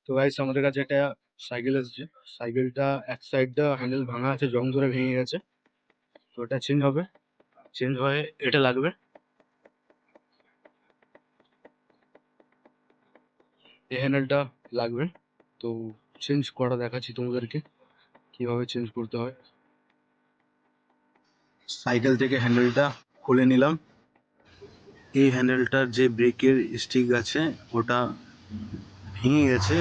তো গাইস আমাদের কাছে একটা সাইকেল এসেছে। সাইকেলটা এক সাইডটা হ্যান্ডেল ভাঙা আছে, জং ধরে ভেঙে গেছে। তো এটা চেঞ্জ হবে, চেঞ্জ হয়ে এটা লাগবে, এই হ্যান্ডেলটা লাগবে। তো চেঞ্জ করা দেখাচ্ছি তোমাদেরকে কিভাবে চেঞ্জ করতে হয়। সাইকেল থেকে হ্যান্ডেলটা খুলে নিলাম। এই হ্যান্ডেলটার যে ব্রেকের স্টিক আছে ওটা ভেঙে গেছে,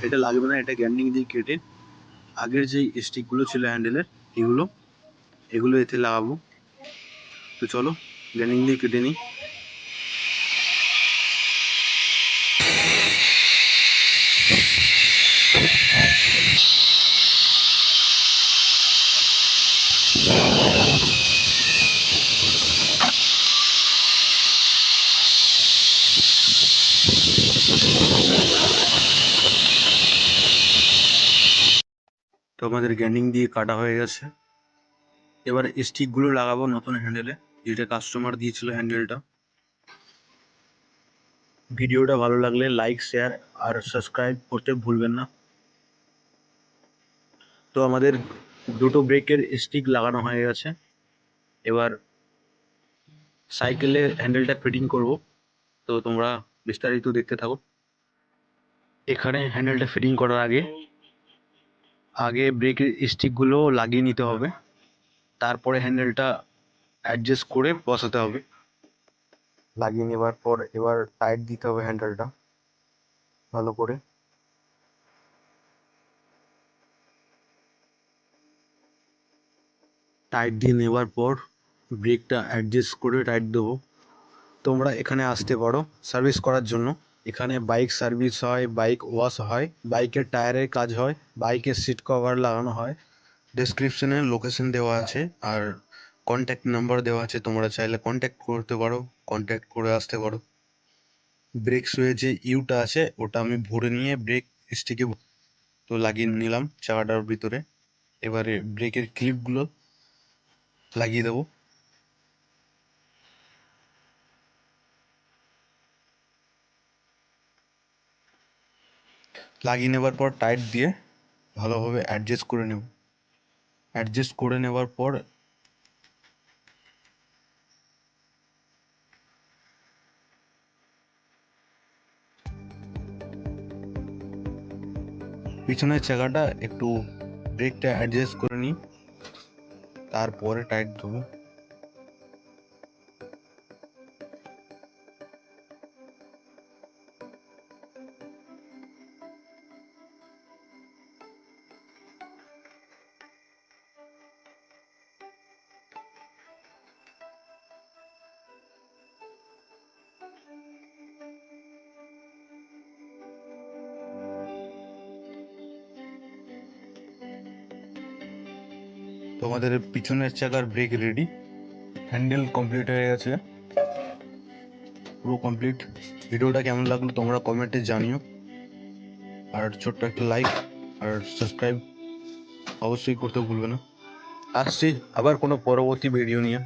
এটা লাগবে না, এটা গ্যান্ডিং দিয়ে কেটে আগের যে স্টিকগুলো ছিল হ্যান্ডেলের এগুলো এগুলো এতে লাগাবো। তো চলো গ্যান্ডিং দিয়ে কেটে নিই। তো আমাদের গ্যান্ডিং দিয়ে কাটা হয়ে গেছে। এবার স্টিকগুলো লাগাবো নতুন হ্যান্ডেলে, যেটা কাস্টমার দিয়েছিল হ্যান্ডেলটা। ভিডিওটা ভালো লাগলে লাইক, শেয়ার আর সাবস্ক্রাইব করতে ভুলবেন না। তো আমাদের দুটো ব্রেকের স্টিক লাগানো হয়ে গেছে। এবার সাইকেলে হ্যান্ডেলটা ফিটিং করব, তো তোমরা বিস্তারিত দেখতে থাকো। এখানে হ্যান্ডেলটা ফিটিং করার আগে আগে ব্রেকের স্টিকগুলো লাগিয়ে নিতে হবে, তারপরে হ্যান্ডেলটা অ্যাডজাস্ট করে বসাতে হবে। লাগিয়ে নেবার পর এবার টাইট দিতে হবে হ্যান্ডেলটা ভালো করে। টাইট দিয়ে নেবার পর ব্রেকটা অ্যাডজাস্ট করে টাইট দেবো। তোমরা এখানে আসতে পারো সার্ভিস করার জন্য। এখানে বাইক সার্ভিস হয়, বাইক ওয়াশ হয়, বাইকের টায়ারের কাজ হয়, বাইকের সিট কভার লাগানো হয়। ডেসক্রিপশনে লোকেশন দেওয়া আছে আর কন্ট্যাক্ট নাম্বার দেওয়া আছে, তোমরা চাইলে কন্ট্যাক্ট করতে পারো, কন্ট্যাক্ট করে আসতে পারো। ব্রেক শুয়ে যে ইউটা আছে ওটা আমি ভরে নিয়ে ব্রেক স্টিকে তো লাগিয়ে নিলাম চাকাটার ভিতরে। এবারে ব্রেকের ক্লিপগুলো লাগিয়ে দেবো। লাগিয়ে নেবার পর টাইট দিয়ে ভালোভাবে অ্যাডজাস্ট করে নেব। অ্যাডজাস্ট করে নেবার পর পিছনের চাকাটা একটু ব্রেকটা অ্যাডজাস্ট করে নিই, তারপরে টাইট দেবো। তোমাদের পিছনের চাকার ব্রেক রেডি, হ্যান্ডেল কমপ্লিট হয়ে গেছে, পুরো কমপ্লিট। ভিডিওটা কেমন লাগলো তোমরা কমেন্টে জানিও, আর ছোট্ট একটা লাইক আর সাবস্ক্রাইব অবশ্যই করতে ভুলবে না। আসছি আবার কোনো পরবর্তী ভিডিও নিয়ে।